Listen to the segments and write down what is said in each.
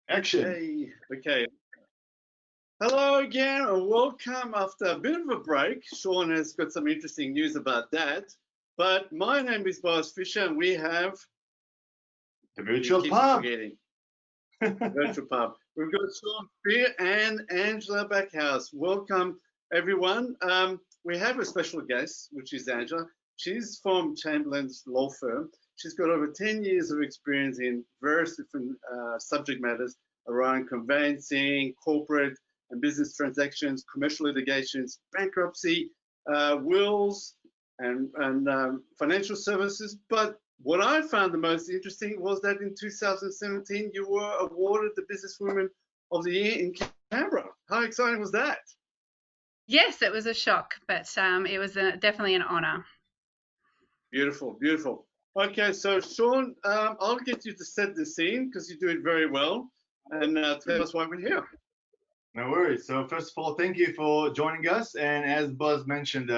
Action. Hey, okay. Hello again and welcome after a bit of a break. Sean has got some interesting news about that. But my name is Boaz Fischer and we have the virtual pub. Virtual pub. We've got Sean Spear and Angela Backhouse. Welcome everyone. We have a special guest, which is Angela. She's from Chamberlains law firm. She's got over 10 years of experience in various different subject matters around conveyancing, corporate and business transactions, commercial litigations, bankruptcy, wills, and financial services. But what I found the most interesting was that in 2017, you were awarded the Businesswoman of the Year in Canberra. How exciting was that? Yes, it was a shock, but it was definitely an honour. Beautiful, beautiful. Okay, so Sean, I'll get you to set the scene because you do it very well, and tell us why we're here. No worries. So first of all, thank you for joining us. And as Buzz mentioned,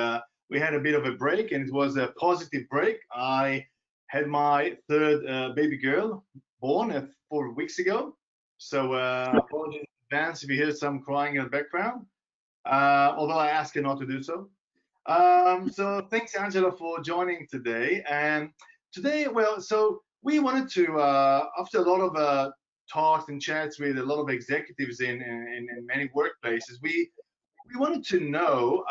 we had a bit of a break, and it was a positive break. I had my third baby girl born 4 weeks ago. So apologies in advance if you hear some crying in the background, although I asked her not to do so. So thanks, Angela, for joining today. And today, well, so we wanted to, after a lot of talks and chats with a lot of executives in many workplaces, we wanted to know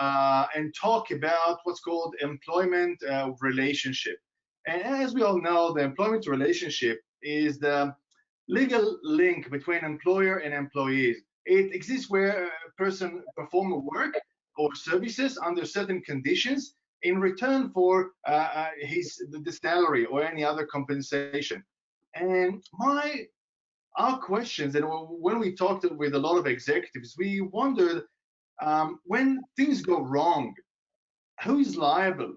and talk about what's called employment relationship. And as we all know, the employment relationship is the legal link between employer and employees. It exists where a person performs work or services under certain conditions in return for the salary or any other compensation. And our questions, and when we talked with a lot of executives, we wondered when things go wrong, who is liable?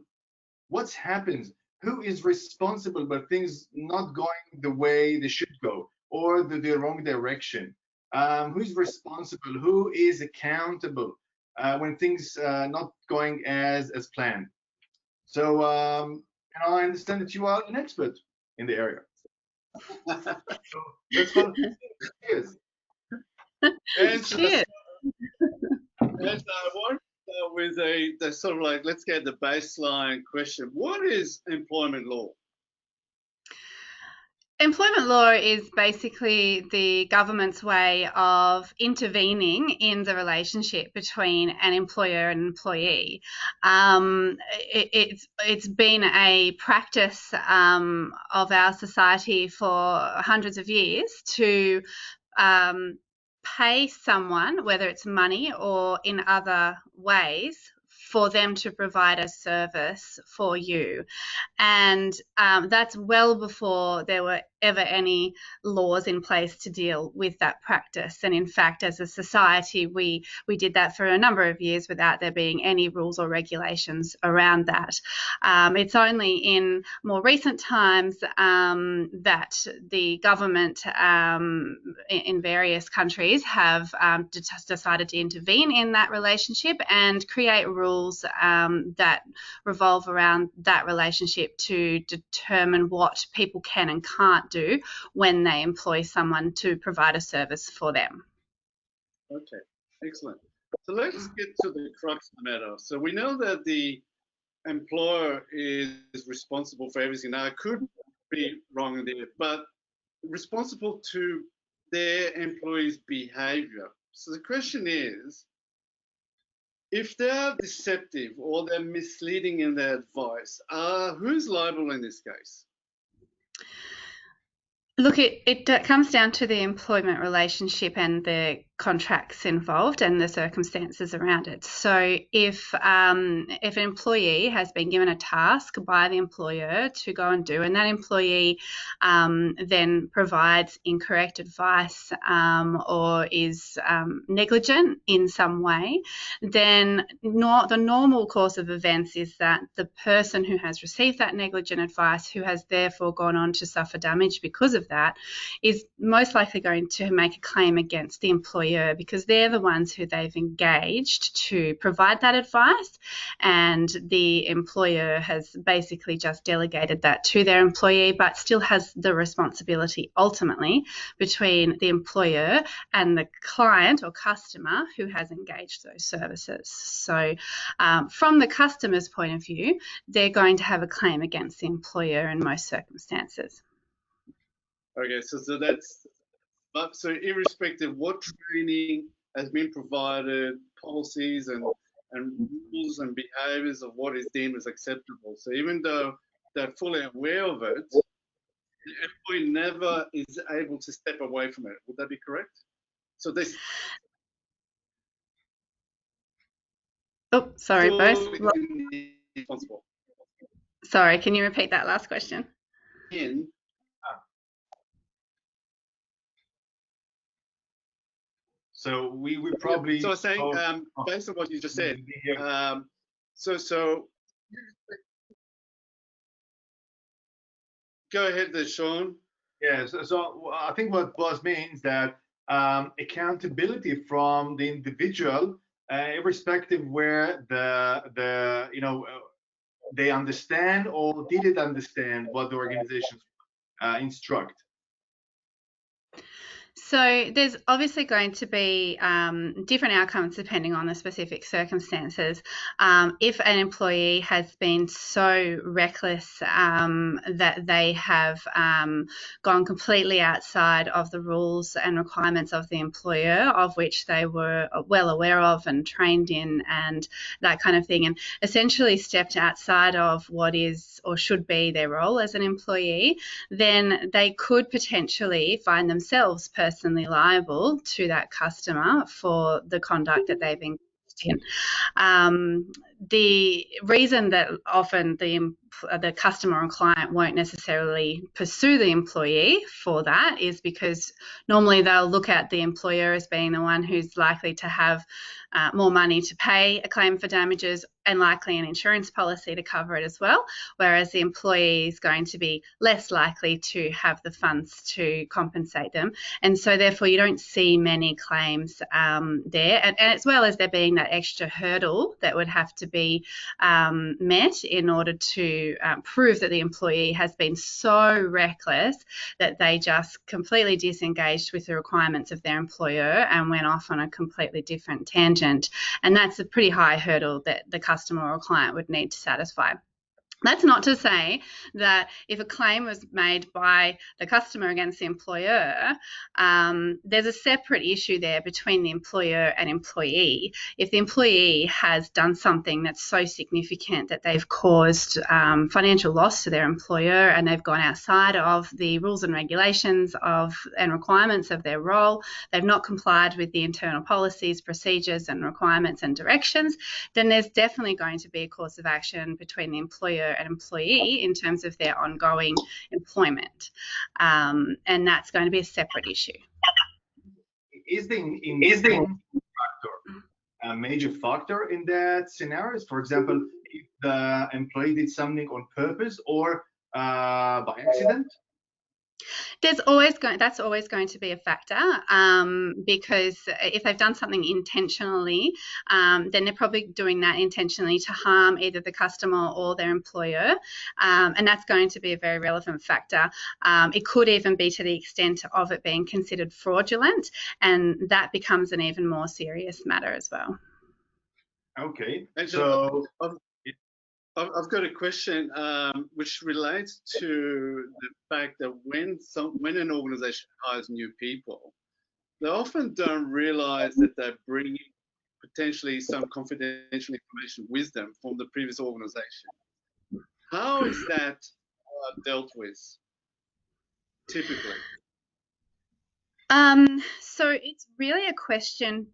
What happens? Who is responsible for things not going the way they should go or the wrong direction? Who is responsible? Who is accountable when things not going as planned? So I understand that you are an expert in the area. So let's go. Cheers. Cheers. And I want to start with the sort of like, let's get the baseline question. What is employment law? Employment law is basically the government's way of intervening in the relationship between an employer and employee. It's been a practice of our society for hundreds of years to pay someone, whether it's money or in other ways, for them to provide a service for you. And that's well before there were ever any laws in place to deal with that practice. And in fact, as a society, we did that for a number of years without there being any rules or regulations around that. It's only in more recent times that the government in various countries have decided to intervene in that relationship and create rules that revolve around that relationship to determine what people can and can't do when they employ someone to provide a service for them. Okay, excellent. So let's get to the crux of the matter. So we know that the employer is responsible for everything. Now, I could be wrong there, but responsible to their employees' behavior. So the question is, if they're deceptive or they're misleading in their advice, who's liable in this case? Look, it comes down to the employment relationship and the contracts involved and the circumstances around it. So if an employee has been given a task by the employer to go and do, and that employee then provides incorrect advice or is negligent in some way, then the normal course of events is that the person who has received that negligent advice, who has therefore gone on to suffer damage because of that, is most likely going to make a claim against the employer employer, because they're the ones who they've engaged to provide that advice, and the employer has basically just delegated that to their employee, but still has the responsibility ultimately between the employer and the client or customer who has engaged those services. So from the customer's point of view, they're going to have a claim against the employer in most circumstances. Okay, so that's, so irrespective of what training has been provided, policies and rules and behaviours of what is deemed as acceptable. So even though they're fully aware of it, the employee never is able to step away from it. Would that be correct? So this. Oh, sorry, Boaz. Responsible. Sorry, can you repeat that last question? So we probably. So I was saying, based on what you just said, so go ahead there, Sean. Yeah, so I think what Boaz means that accountability from the individual, irrespective where they understand or didn't understand what the organizations instruct. So there's obviously going to be different outcomes depending on the specific circumstances. If an employee has been so reckless that they have gone completely outside of the rules and requirements of the employer, of which they were well aware of and trained in and that kind of thing, and essentially stepped outside of what is or should be their role as an employee, then they could potentially find themselves personally liable to that customer for the conduct that they've engaged in. The reason that often the customer or client won't necessarily pursue the employee for that is because normally they'll look at the employer as being the one who's likely to have more money to pay a claim for damages and likely an insurance policy to cover it as well, whereas the employee is going to be less likely to have the funds to compensate them. And so therefore you don't see many claims there, and as well as there being that extra hurdle that would have to be met in order to prove that the employee has been so reckless that they just completely disengaged with the requirements of their employer and went off on a completely different tangent. And that's a pretty high hurdle that the customer or client would need to satisfy. That's not to say that if a claim was made by the customer against the employer, there's a separate issue there between the employer and employee. If the employee has done something that's so significant that they've caused financial loss to their employer and they've gone outside of the rules and regulations and requirements of their role, they've not complied with the internal policies, procedures and requirements and directions, then there's definitely going to be a course of action between the employer and employee in terms of their ongoing employment, and that's going to be a separate issue. Is the engagement factor a major factor in that scenario? For example, if the employee did something on purpose or by accident? That's always going to be a factor, because if they've done something intentionally, then they're probably doing that intentionally to harm either the customer or their employer, and that's going to be a very relevant factor. It could even be to the extent of it being considered fraudulent, and that becomes an even more serious matter as well. Okay, so I've got a question which relates to the fact that when an organization hires new people, they often don't realize that they're bringing potentially some confidential information with them from the previous organization. How is that dealt with typically? So it's really a question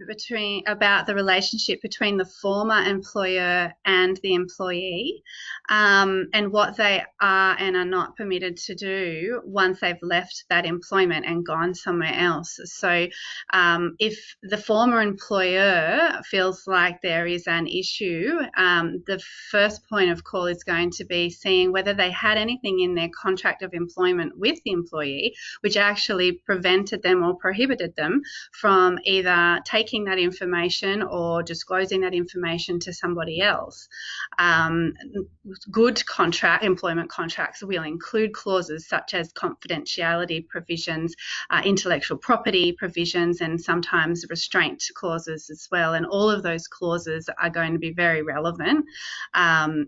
about the relationship between the former employer and the employee, and what they are and are not permitted to do once they've left that employment and gone somewhere else. So if the former employer feels like there is an issue, the first point of call is going to be seeing whether they had anything in their contract of employment with the employee which actually prevented them or prohibited them them from either taking that information or disclosing that information to somebody else. Good employment contracts will include clauses such as confidentiality provisions, intellectual property provisions, and sometimes restraint clauses as well. And all of those clauses are going to be very relevant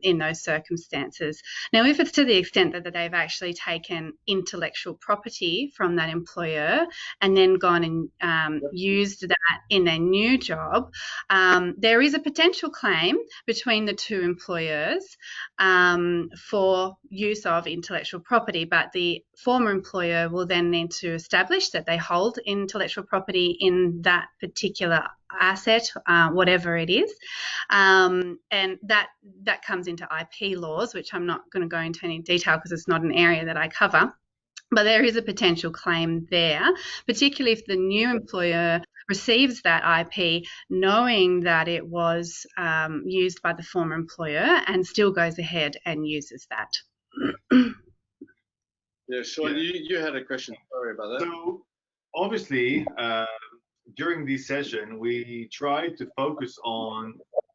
in those circumstances. Now, if it's to the extent that they've actually taken intellectual property from that employer and then gone and used that in their new job, there is a potential claim between the two employers for use of intellectual property, but the former employer will then need to establish that they hold intellectual property in that particular asset, whatever it is, and that comes into IP laws, which I'm not going to go into any detail because it's not an area that I cover. But there is a potential claim there, particularly if the new employer receives that IP knowing that it was used by the former employer and still goes ahead and uses that. Yeah, Sean, you had a question. Sorry about that. So obviously, during this session, we tried to focus on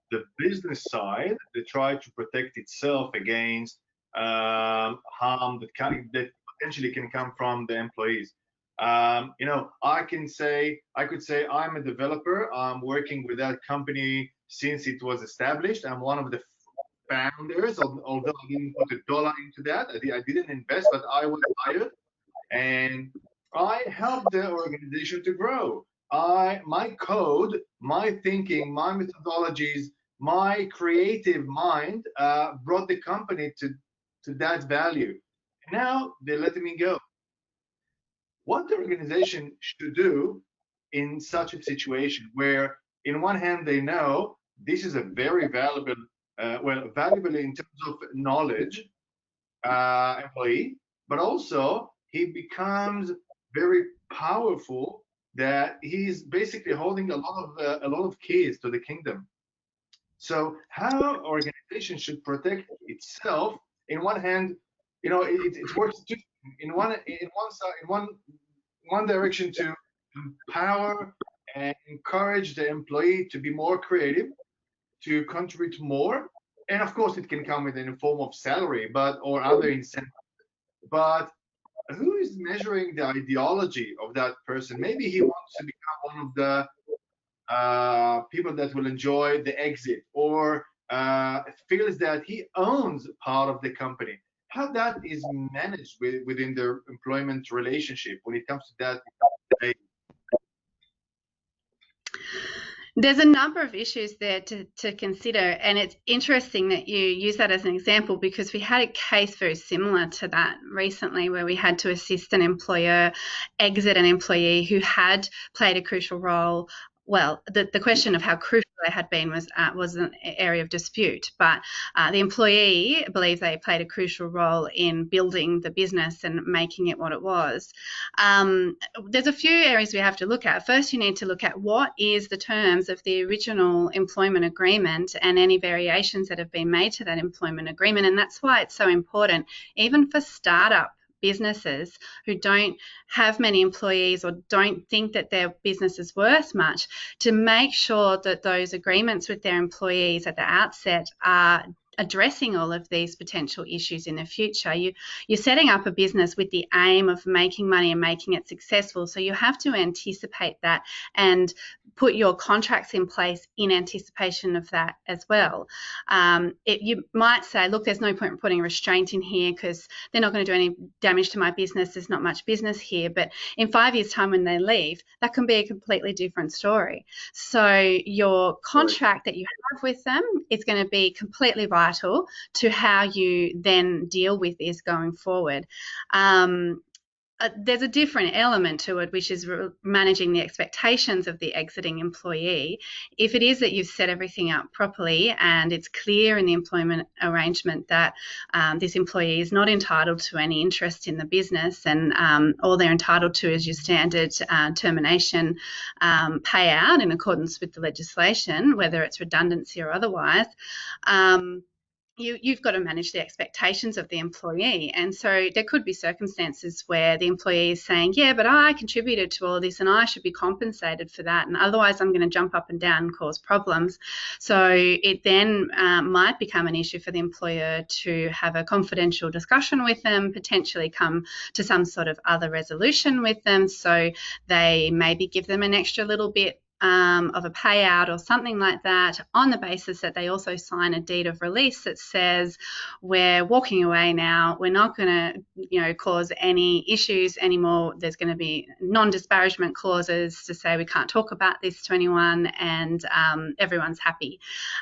the business side that tried to protect itself against harm that potentially can come from the employees. I could say I'm a developer. I'm working with that company since it was established. I'm one of the founders, although I didn't put $1 into that. I didn't invest, but I was hired, and I helped the organization to grow. My code, my thinking, my methodologies, my creative mind brought the company to that value. Now they're letting me go. What the organization should do in such a situation where, in one hand, they know this is a very valuable, valuable in terms of knowledge employee, but also he becomes very powerful, that he's basically holding a lot of keys to the kingdom. So how organization should protect itself? In one hand, it works in one direction to empower and encourage the employee to be more creative, to contribute more, and of course it can come in the form of salary, or other incentives. But who is measuring the ideology of that person? Maybe he wants to become one of the people that will enjoy the exit, or feels that he owns part of the company. How that is managed within their employment relationship when it comes to that? There's a number of issues there to consider, and it's interesting that you use that as an example, because we had a case very similar to that recently where we had to assist an employer exit an employee who had played a crucial role. Well, the question of how crucial they had been was an area of dispute, but the employee believed they played a crucial role in building the business and making it what it was. There's a few areas we have to look at. First, you need to look at what is the terms of the original employment agreement and any variations that have been made to that employment agreement, and that's why it's so important, even for startup businesses who don't have many employees or don't think that their business is worth much, to make sure that those agreements with their employees at the outset are addressing all of these potential issues in the future. You're setting up a business with the aim of making money and making it successful, so you have to anticipate that and put your contracts in place in anticipation of that as well. You might say, look, there's no point in putting a restraint in here because they're not going to do any damage to my business. There's not much business here. But in 5 years' time when they leave, that can be a completely different story. So your contract that you have with them is going to be completely vital to how you then deal with this going forward. There's a different element to it, which is managing the expectations of the exiting employee. If it is that you've set everything up properly and it's clear in the employment arrangement that this employee is not entitled to any interest in the business, and all they're entitled to is your standard termination payout in accordance with the legislation, whether it's redundancy or otherwise, you've got to manage the expectations of the employee. And so there could be circumstances where the employee is saying, yeah, but I contributed to all of this and I should be compensated for that. And otherwise I'm going to jump up and down and cause problems. So it then might become an issue for the employer to have a confidential discussion with them, potentially come to some sort of other resolution with them. So they maybe give them an extra little bit of a payout or something like that, on the basis that they also sign a deed of release that says, we're walking away now, we're not going to cause any issues anymore, there's going to be non-disparagement clauses to say we can't talk about this to anyone, and everyone's happy.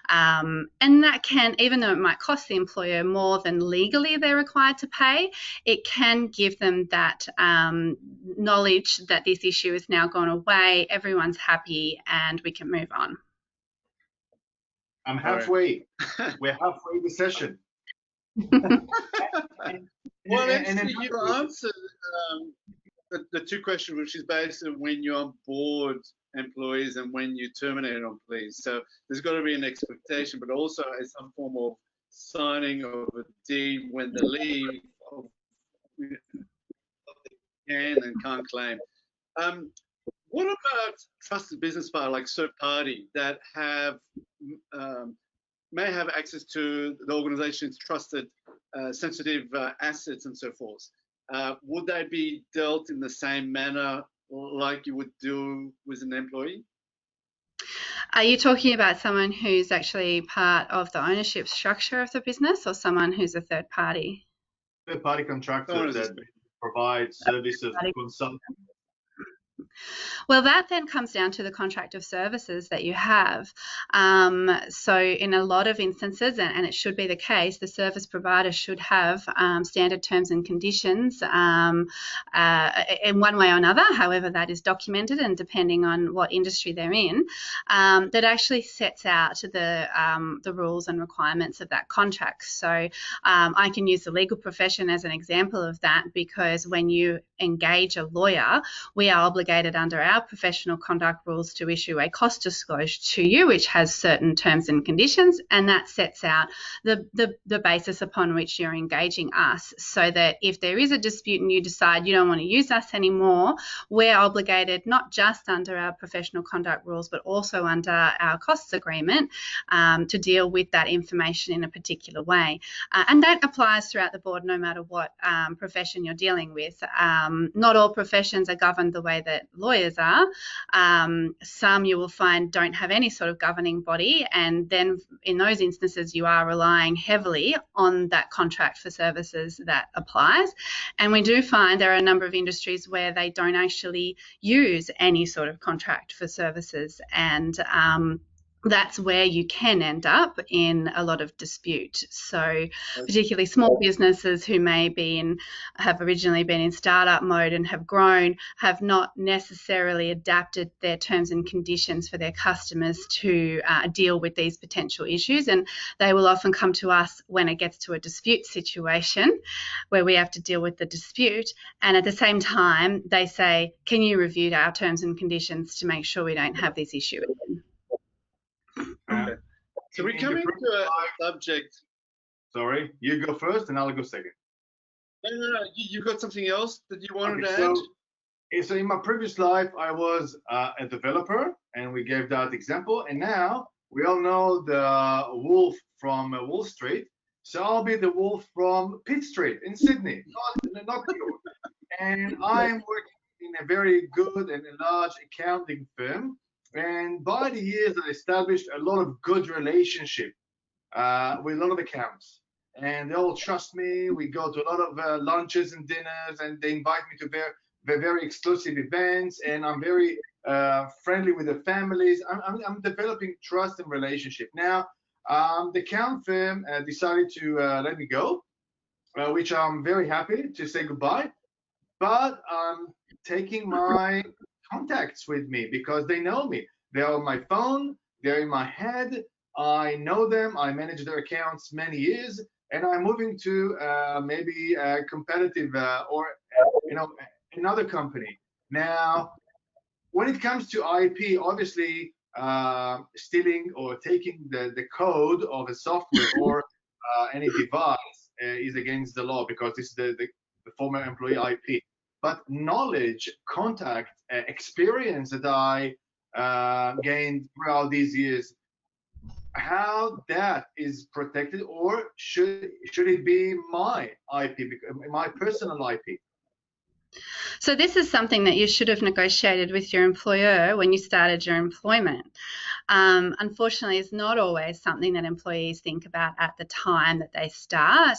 And that can, even though it might cost the employer more than legally they're required to pay, it can give them that knowledge that this issue has now gone away, everyone's happy, and we can move on. I'm halfway. We're halfway the session. Well, actually, you answered the two questions, which is basically when you onboard employees and when you terminate employees. So there's got to be an expectation, but also some form of signing of a deed when they leave, of can and can't claim. What about trusted business partner, like third party, that have may have access to the organization's trusted sensitive assets and so forth? Would they be dealt in the same manner like you would do with an employee? Are you talking about someone who's actually part of the ownership structure of the business, or someone who's a third party? Third party contractor that provides services, consulting. Well, that then comes down to the contract of services that you have. So in a lot of instances, and it should be the case, the service provider should have standard terms and conditions in one way or another, however that is documented and depending on what industry they're in, that actually sets out the rules and requirements of that contract. So I can use the legal profession as an example of that, because when you engage a lawyer, we are obligated under our professional conduct rules to issue a cost disclosure to you, which has certain terms and conditions, and that sets out the basis upon which you're engaging us, so that if there is a dispute and you decide you don't want to use us anymore, we're obligated not just under our professional conduct rules but also under our costs agreement to deal with that information in a particular way. And that applies throughout the board no matter what profession you're dealing with. Not all professions are governed the way that lawyers are. Some you will find don't have any sort of governing body, and then in those instances you are relying heavily on that contract for services that applies. And we do find there are a number of industries where they don't actually use any sort of contract for services, and that's where you can end up in a lot of dispute. So particularly small businesses who may have originally been in startup mode and have grown, have not necessarily adapted their terms and conditions for their customers to deal with these potential issues, and they will often come to us when it gets to a dispute situation where we have to deal with the dispute, and at the same time they say, can you review our terms and conditions to make sure we don't have this issue again? Okay. So we're coming to a subject. Sorry, you go first and I'll go second. No. You got something else that you wanted to add? So in my previous life, I was a developer, and we gave that example. And now we all know the wolf from Wall Street. So I'll be the wolf from Pitt Street in Sydney, not you. And I'm working in a very good and a large accounting firm. And by the years, I established a lot of good relationship with a lot of accounts. And they all trust me. We go to a lot of lunches and dinners, and they invite me to very exclusive events. And I'm very friendly with the families. I'm developing trust and relationship. Now, the account firm decided to let me go, which I'm very happy to say goodbye. But I'm taking my contacts with me because they know me. They're on my phone, they're in my head, I know them, I manage their accounts many years, and I'm moving to maybe a competitive or another company. Now, when it comes to IP, obviously stealing or taking the code of a software or any device is against the law because this is the former employee IP. But knowledge, contact, experience that I gained throughout these years, how that is protected, or should it be my IP, my personal IP? So this is something that you should have negotiated with your employer when you started your employment. Unfortunately, it's not always something that employees think about at the time that they start.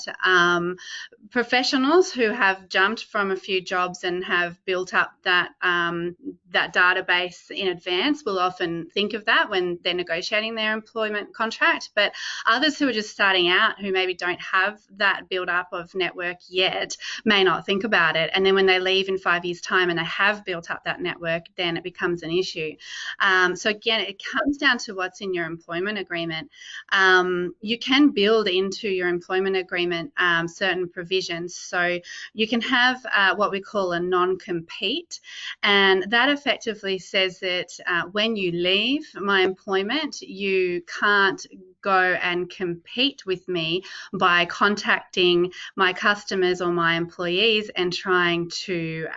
Professionals who have jumped from a few jobs and have built up that database in advance will often think of that when they're negotiating their employment contract. But others who are just starting out, who maybe don't have that build up of network yet, may not think about it. And then when they leave in 5 years' time and they have built up that network, then it becomes an issue. So again, it comes down to what's in your employment agreement. You can build into your employment agreement certain provisions. So you can have what we call a non-compete, and that effectively says that when you leave my employment, you can't go and compete with me by contacting my customers or my employees and trying to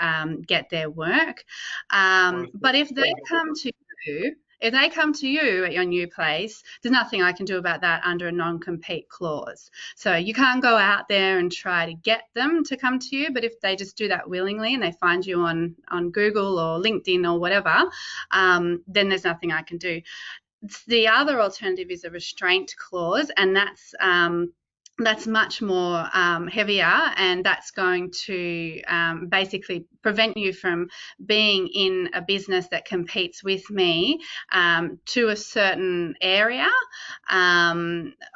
get their work. But if they come to you, at your new place, there's nothing I can do about that under a non-compete clause. So you can't go out there and try to get them to come to you, but if they just do that willingly and they find you on Google or LinkedIn or whatever, then there's nothing I can do. The other alternative is a restraint clause, and that's much more heavier, and that's going to basically prevent you from being in a business that competes with me to a certain area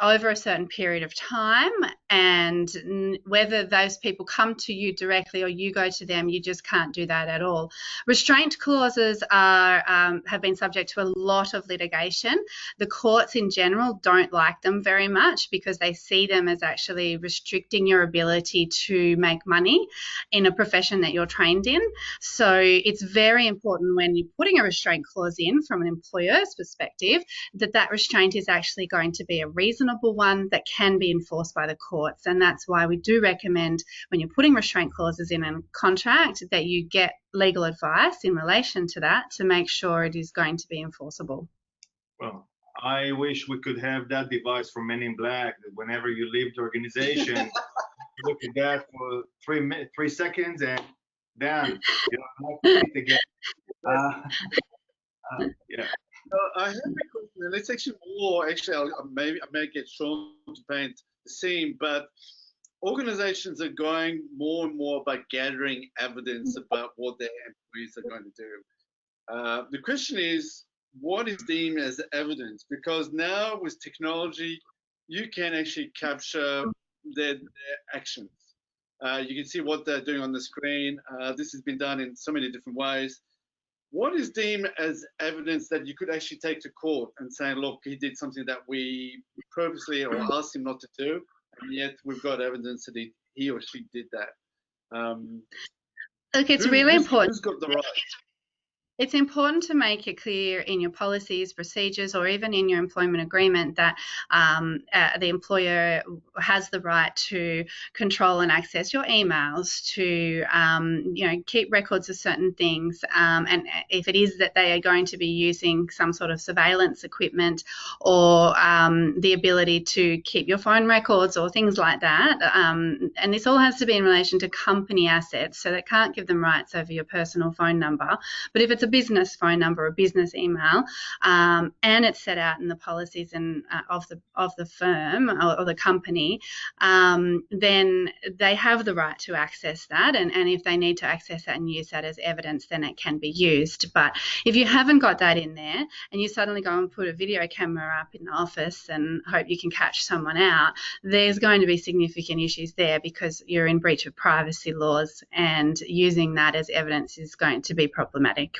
over a certain period of time, and whether those people come to you directly or you go to them, you just can't do that at all. Restraint clauses have been subject to a lot of litigation. The courts in general don't like them very much because they see them as actually restricting your ability to make money in a profession that you're trained in. So it's very important when you're putting a restraint clause in from an employer's perspective that restraint is actually going to be a reasonable one that can be enforced by the courts. And that's why we do recommend when you're putting restraint clauses in a contract that you get legal advice in relation to that to make sure it is going to be enforceable. Well, I wish we could have that device from Men in Black, that whenever you leave the organization, you look at that for 3 seconds and damn, you don't have to eat again. Yeah. I have a question. Let's actually more. Actually, I may get Sean to paint the scene, but organizations are going more and more by gathering evidence about what their employees are going to do. The question is, what is deemed as evidence? Because now with technology, you can actually capture their actions. You can see what they're doing on the screen. This has been done in so many different ways. What is deemed as evidence that you could actually take to court and say, look, he did something that we purposely or asked him not to do, and yet we've got evidence that he or she did that? Look, it's really important. Who's got the right? It's important to make it clear in your policies, procedures, or even in your employment agreement that the employer has the right to control and access your emails, to keep records of certain things, and if it is that they are going to be using some sort of surveillance equipment or the ability to keep your phone records or things like that, and this all has to be in relation to company assets, so they can't give them rights over your personal phone number. But if it's a business phone number or business email, and it's set out in the policies and of the firm or the company, then they have the right to access that, and if they need to access that and use that as evidence, then it can be used. But if you haven't got that in there and you suddenly go and put a video camera up in the office and hope you can catch someone out, there's going to be significant issues there because you're in breach of privacy laws, and using that as evidence is going to be problematic.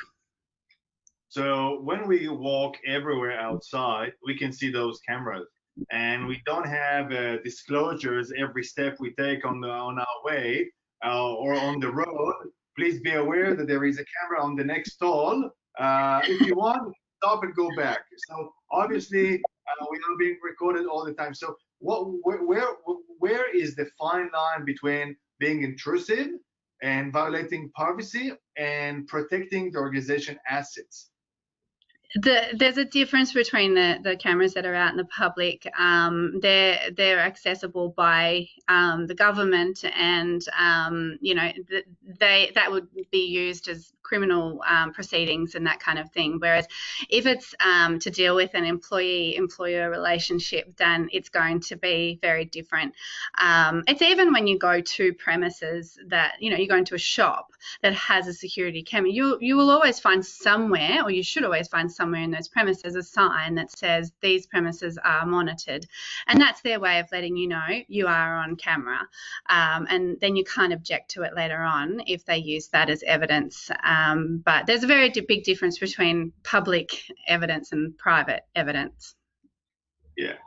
So when we walk everywhere outside, we can see those cameras, and we don't have disclosures every step we take on our way or on the road. Please be aware that there is a camera on the next stall. If you want, stop and go back. So obviously, we are being recorded all the time. So where is the fine line between being intrusive and violating privacy and protecting the organization assets? There's a difference between the cameras that are out in the public. They're accessible by the government, and that would be used as criminal proceedings and that kind of thing. Whereas if it's to deal with an employee-employer relationship, then it's going to be very different. It's even when you go to premises that you go into a shop that has a security camera, you will always find somewhere, or you should always find somewhere in those premises, a sign that says these premises are monitored, and that's their way of letting you know you are on camera, and then you can't object to it later on if they use that as evidence. But there's a very big difference between public evidence and private evidence. Yeah.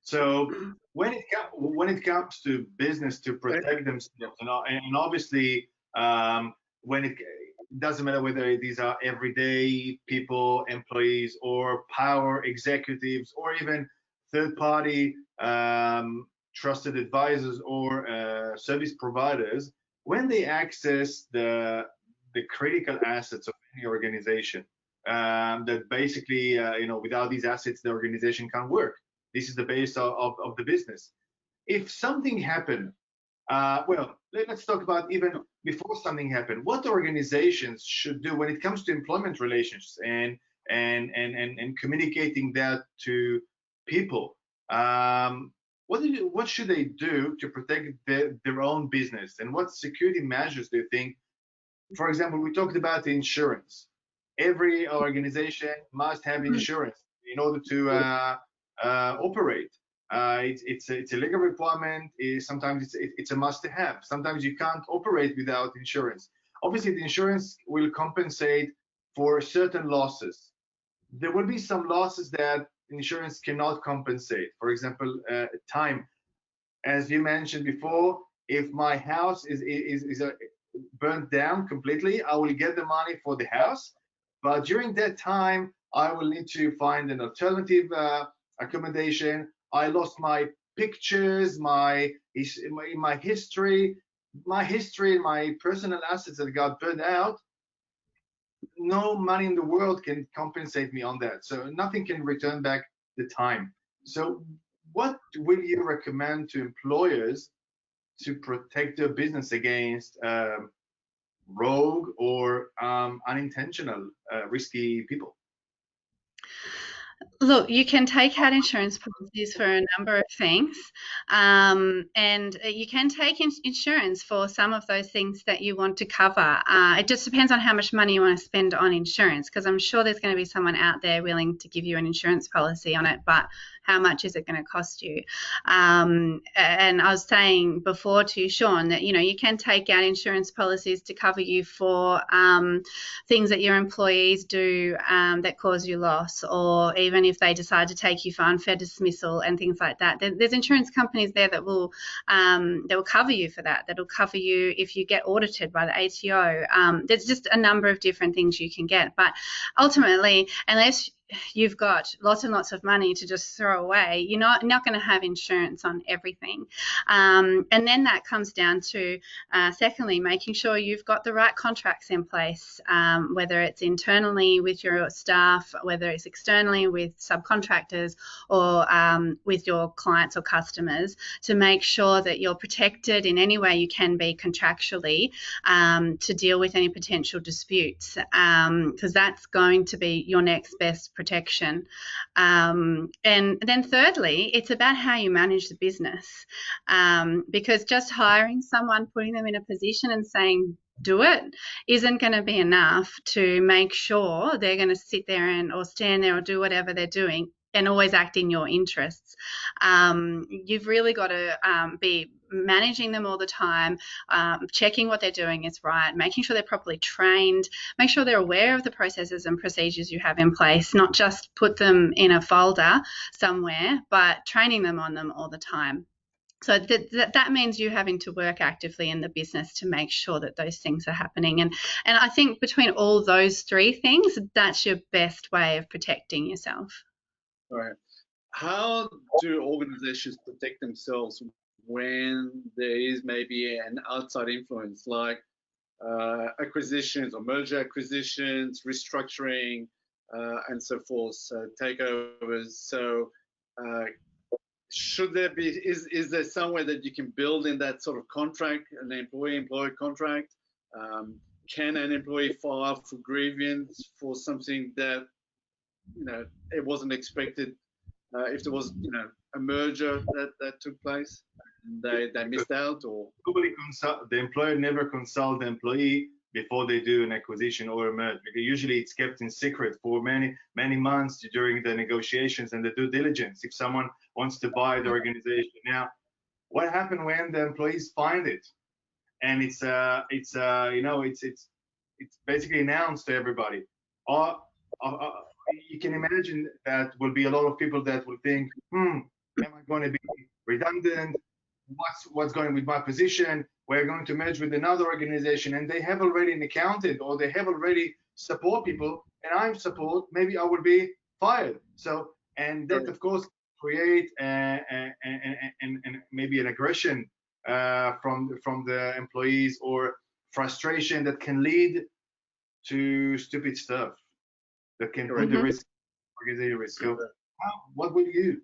So when it comes to business to protect themselves, and obviously when it doesn't matter whether these are everyday people, employees, or power executives, or even third-party trusted advisors or service providers, when they access the critical assets of any organization, that basically, without these assets, the organization can't work. This is the base of the business. If something happened, well, let's talk about even before something happened, what organizations should do when it comes to employment relations and communicating that to people. What should they do to protect their own business, and what security measures do you think? For example, we talked about the insurance. Every organization must have insurance in order to operate. It's a legal requirement. Sometimes it's a must-have. Sometimes you can't operate without insurance. Obviously, the insurance will compensate for certain losses. There will be some losses that insurance cannot compensate. For example, time. As you mentioned before, if my house is burnt down completely, I will get the money for the house. But during that time, I will need to find an alternative accommodation. I lost my pictures, my history, my personal assets that got burned out. No money in the world can compensate me on that. So nothing can return back the time. So what will you recommend to employers to protect their business against rogue or unintentional risky people? Look, you can take out insurance policies for a number of things, and you can take insurance for some of those things that you want to cover. It just depends on how much money you want to spend on insurance, because I'm sure there's going to be someone out there willing to give you an insurance policy on it, but how much is it going to cost you? And I was saying before to Sean that, you can take out insurance policies to cover you for things that your employees do that cause you loss, or even if they decide to take you for unfair dismissal and things like that. There's insurance companies there that will cover you for that. That'll cover you if you get audited by the ATO. There's just a number of different things you can get, but ultimately, unless you've got lots and lots of money to just throw away, you're not going to have insurance on everything. And then that comes down to, secondly, making sure you've got the right contracts in place, whether it's internally with your staff, whether it's externally with subcontractors, or with your clients or customers, to make sure that you're protected in any way you can be contractually to deal with any potential disputes, because that's going to be your next best protection. And then thirdly, it's about how you manage the business, because just hiring someone, putting them in a position and saying do it isn't going to be enough to make sure they're going to sit there or stand there or do whatever they're doing and always act in your interests. You've really got to be managing them all the time, checking what they're doing is right, making sure they're properly trained, make sure they're aware of the processes and procedures you have in place, not just put them in a folder somewhere, but training them on them all the time. So that means you having to work actively in the business to make sure that those things are happening. And I think between all those three things, that's your best way of protecting yourself. All right. how do organizations protect themselves when there is maybe an outside influence, like acquisitions or merger acquisitions, restructuring, and so forth, so takeovers? So should there be, is there somewhere that you can build in that sort of contract, an employee-employee contract? Can an employee file for grievance for something that, it wasn't expected, if there was, a merger that took place and they missed out? Or the employer never consult the employee before they do an acquisition or a merge, because usually it's kept in secret for many months during the negotiations and the due diligence if someone wants to buy the organization. Now, what happened when the employees find it and it's basically announced to everybody? Or you can imagine that will be a lot of people that will think, am I going to be redundant? What's going with my position? We're going to merge with another organization, and they have already an accountant, or they have already support people, and I'm support. Maybe I will be fired. So, and that of course create and maybe an aggression from the employees, or frustration that can lead to stupid stuff that can put the risk, organization risk. So, what will you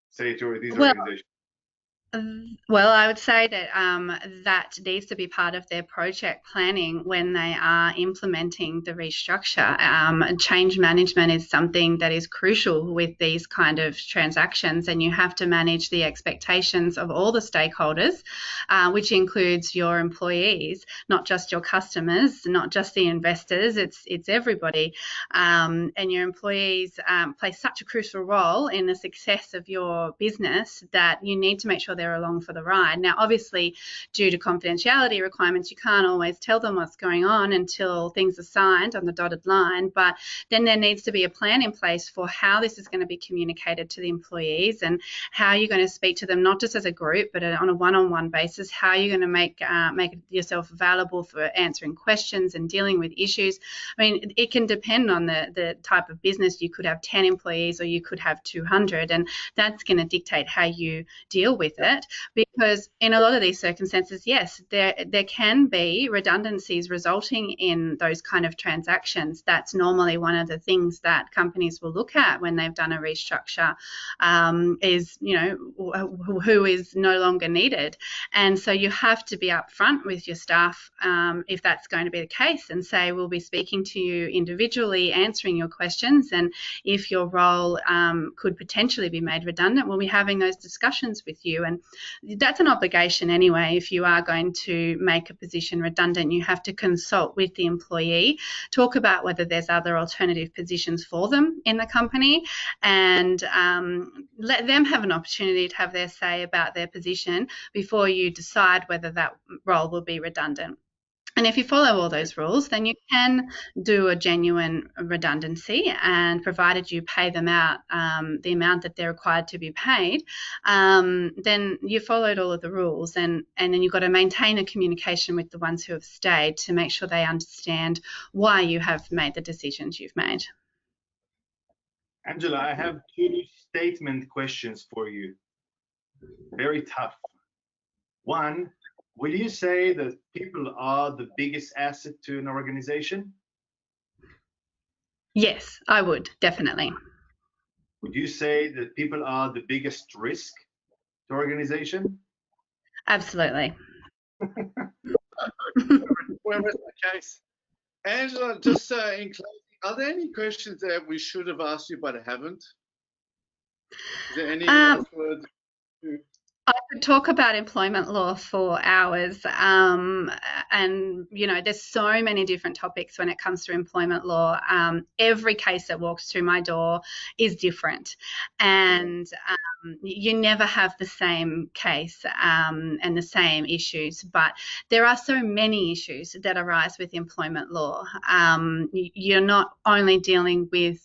say to these organizations? Well, I would say that that needs to be part of their project planning when they are implementing the restructure. Change management is something that is crucial with these kind of transactions, and you have to manage the expectations of all the stakeholders, which includes your employees, not just your customers, not just the investors. It's everybody, and your employees play such a crucial role in the success of your business that you need to make sure they're along for the ride. Now, obviously, due to confidentiality requirements, you can't always tell them what's going on until things are signed on the dotted line, but then there needs to be a plan in place for how this is going to be communicated to the employees, and how you're going to speak to them, not just as a group, but on a one-on-one basis, how you're going to make yourself available for answering questions and dealing with issues. I mean, it can depend on the type of business. You could have 10 employees or you could have 200, and that's going to dictate how you deal with it. Because in a lot of these circumstances, yes, there can be redundancies resulting in those kind of transactions. That's normally one of the things that companies will look at when they've done a restructure, is, who is no longer needed. And so you have to be upfront with your staff if that's going to be the case, and say, we'll be speaking to you individually, answering your questions, and if your role could potentially be made redundant, we'll be having those discussions with you. And that's an obligation anyway. If you are going to make a position redundant, you have to consult with the employee, talk about whether there's other alternative positions for them in the company, and let them have an opportunity to have their say about their position before you decide whether that role will be redundant. And if you follow all those rules, then you can do a genuine redundancy, and provided you pay them out the amount that they're required to be paid, then you followed all of the rules, and then you've got to maintain a communication with the ones who have stayed to make sure they understand why you have made the decisions you've made. Angela, I have 2 statement questions for you. Very tough. One, will you say that people are the biggest asset to an organization? Yes, I would, definitely. Would you say that people are the biggest risk to organization? Absolutely. Where was the case? Angela, just in closing, are there any questions that we should have asked you but haven't? Is there any last words? I could talk about employment law for hours, and there's so many different topics when it comes to employment law. Every case that walks through my door is different, and you never have the same case and the same issues, but there are so many issues that arise with employment law. You're not only dealing with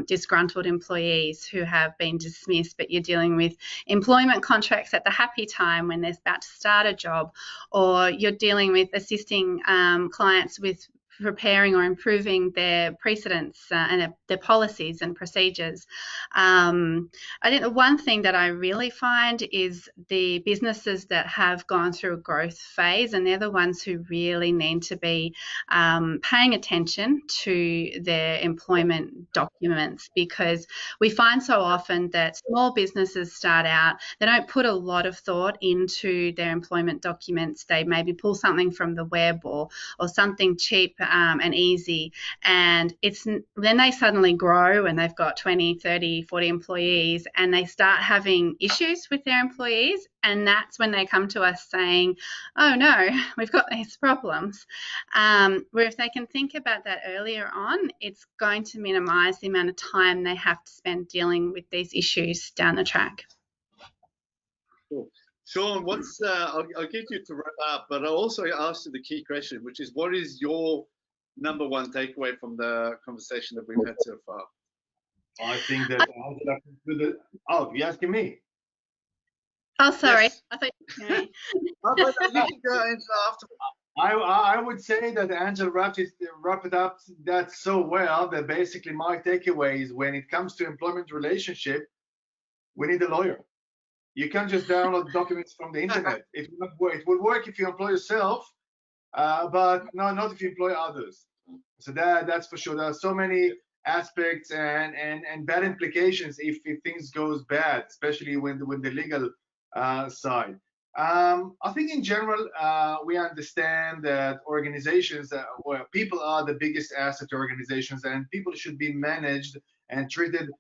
disgruntled employees who have been dismissed, but you're dealing with employment contracts at the happy time when they're about to start a job, or you're dealing with assisting clients with preparing or improving their precedents and their policies and procedures. I think the one thing that I really find is the businesses that have gone through a growth phase, and they're the ones who really need to be paying attention to their employment documents, because we find so often that small businesses start out, they don't put a lot of thought into their employment documents. They maybe pull something from the web or something cheap and easy, and then they suddenly grow and they've got 20, 30, 40 employees, and they start having issues with their employees, and that's when they come to us saying, oh no, we've got these problems. Where if they can think about that earlier on, it's going to minimise the amount of time they have to spend dealing with these issues down the track. Cool. Sean, I'll get you to wrap up, but I'll also ask you the key question, which is, what is your number one takeaway from the conversation that we've had so far? I think that Angela concluded. Oh, you're asking me? Oh, sorry. Yes. I thought you were asking me. Oh, but you can go, Angela, afterwards. I would say that Angela wrapped it up that so well that basically my takeaway is, when it comes to employment relationship, we need a lawyer. You can't just download documents from the internet. It will work if you employ yourself, but not if you employ others. So that's for sure. There are so many aspects and bad implications if things goes bad, especially when the legal side. I think in general, we understand that organizations, where people are the biggest asset to organizations, and people should be managed and treated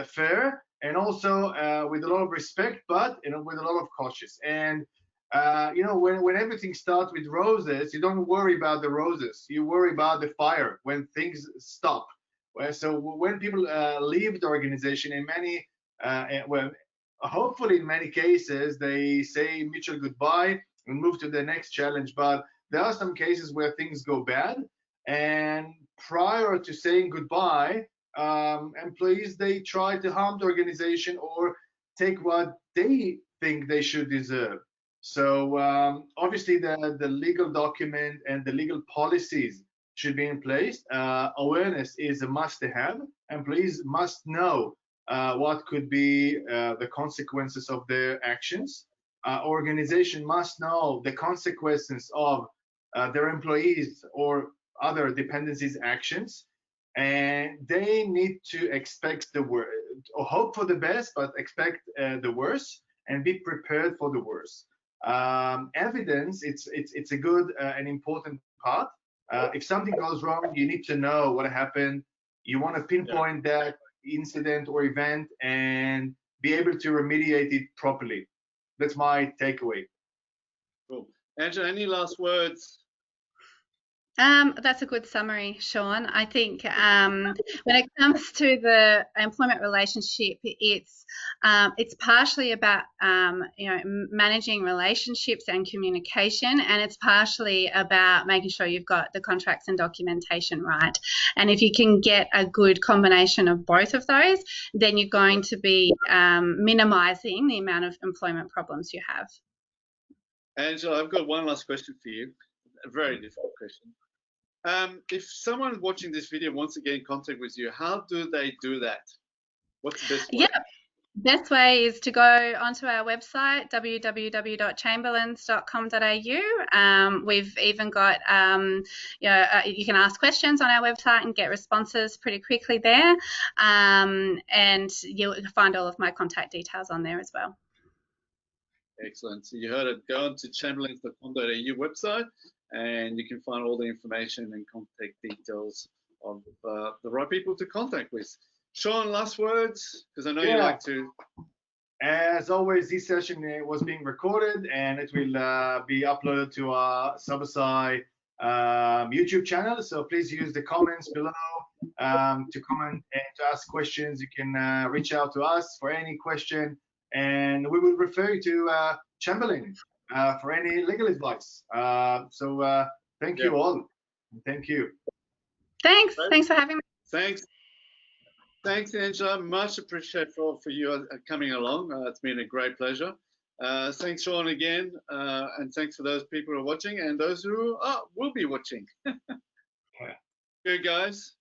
fair, and also with a lot of respect, but with a lot of cautious. And when everything starts with roses, you don't worry about the roses. You worry about the fire when things stop. So when people leave the organization, hopefully in many cases, they say mutual goodbye and move to the next challenge. But there are some cases where things go bad, and prior to saying goodbye, employees, they try to harm the organization or take what they think they should deserve. So obviously the legal document and the legal policies should be in place. Awareness is a must-have. Employees must know what could be the consequences of their actions. Organization must know the consequences of their employees or other dependencies' actions, and they need to expect the worst, or hope for the best, but expect the worst and be prepared for the worst. Evidence, it's a good and important part. If something goes wrong, you need to know what happened. You want to pinpoint that incident or event and be able to remediate it properly. That's my takeaway. Cool. Angela, any last words? That's a good summary, Sean. I think when it comes to the employment relationship, it's partially about managing relationships and communication, and it's partially about making sure you've got the contracts and documentation right. And if you can get a good combination of both of those, then you're going to be minimising the amount of employment problems you have. Angela, I've got one last question for you. A very difficult question. If someone watching this video wants to get in contact with you, how do they do that? What's the best way? Yeah, best way is to go onto our website, www.chamberlains.com.au. We've even got, you can ask questions on our website and get responses pretty quickly there. And you'll find all of my contact details on there as well. Excellent. So you heard it. Go on to chamberlains.com.au website, and you can find all the information and contact details of the right people to contact with. Sean, last words, because I know you like to. As always, this session was being recorded, and it will be uploaded to our SABASAI YouTube channel. So please use the comments below to comment and to ask questions. You can reach out to us for any question, and we will refer you to Chamberlain for any legal advice. So thank you all. Thank you. Thanks. Thanks for having me. Thanks, Angela. Much appreciated for you coming along. It's been a great pleasure. Thanks, Sean, again. And thanks for those people who are watching and those who will be watching. Good, guys.